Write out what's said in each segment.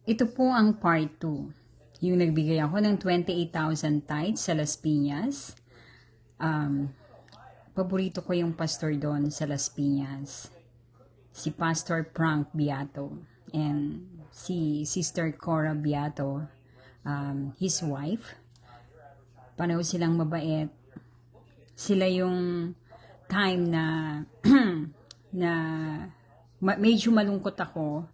Ito po ang part 2. Yung nagbigay ako ng 28,000 tithes sa Las Piñas. Paborito ko yung pastor doon sa Las Piñas. Si Pastor Frank Beato. And si Sister Cora Beato, his wife. Pareho silang mabait. Sila yung time na na medyo malungkot ako,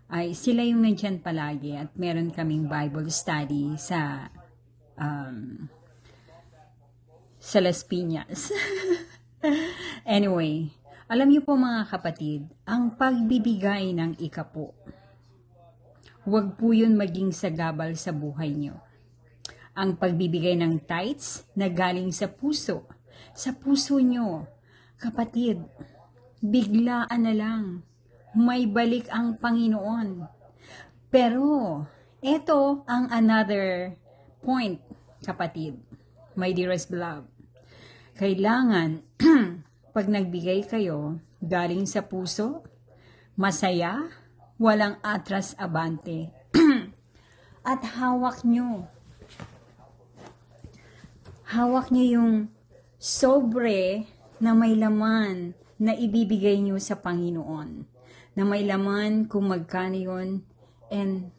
ay sila yung nandyan palagi at meron kaming Bible study sa Las Piñas. Anyway, alam niyo po mga kapatid, ang pagbibigay ng ikapo, huwag po yun maging sagabal sa buhay niyo. Ang pagbibigay ng tithes na galing sa puso niyo, kapatid, biglaan na lang, may balik ang Panginoon. Pero, ito ang another point, kapatid, my dearest beloved. Kailangan, pag nagbigay kayo, galing sa puso, masaya, walang atras abante, at hawak nyo yung sobre na may laman na ibibigay nyo sa Panginoon. Na may laman kung magkano yun, and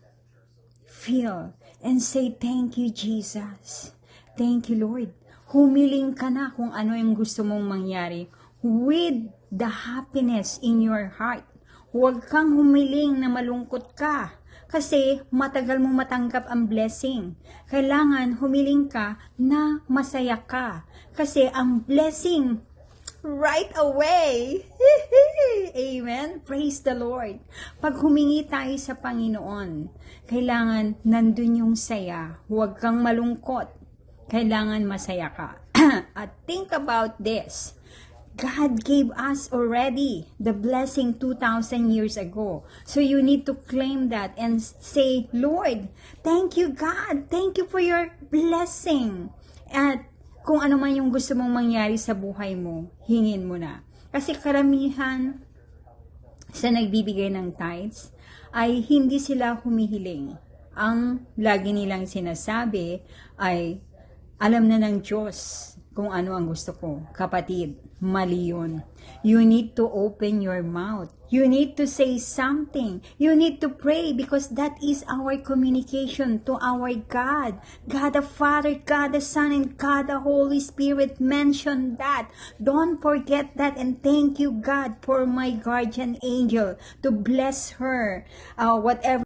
feel and say, thank you, Jesus. Thank you, Lord. Humiling ka na kung ano yung gusto mong mangyari with the happiness in your heart. Huwag kang humiling na malungkot ka kasi matagal mong matanggap ang blessing. Kailangan humiling ka na masaya ka kasi ang blessing right away. Amen. Praise the Lord. Pag humingi tayo sa Panginoon, kailangan nandun yung saya. Huwag kang malungkot. Kailangan masaya ka. At think about this. God gave us already the blessing 2,000 years ago. So you need to claim that and say, Lord, thank you God. Thank you for your blessing. At kung ano man yung gusto mong mangyari sa buhay mo, hingin mo na. Kasi karamihan sa nagbibigay ng tithes ay hindi sila humihiling. Ang lagi nilang sinasabi ay alam na ng Diyos kung ano ang gusto ko. Kapatid, mali yun. You need to open your mouth. You need to say something. You need to pray because that is our communication to our God. God the Father, God the Son, and God the Holy Spirit mentioned that. Don't forget that, and thank you God for my guardian angel to bless her. Whatever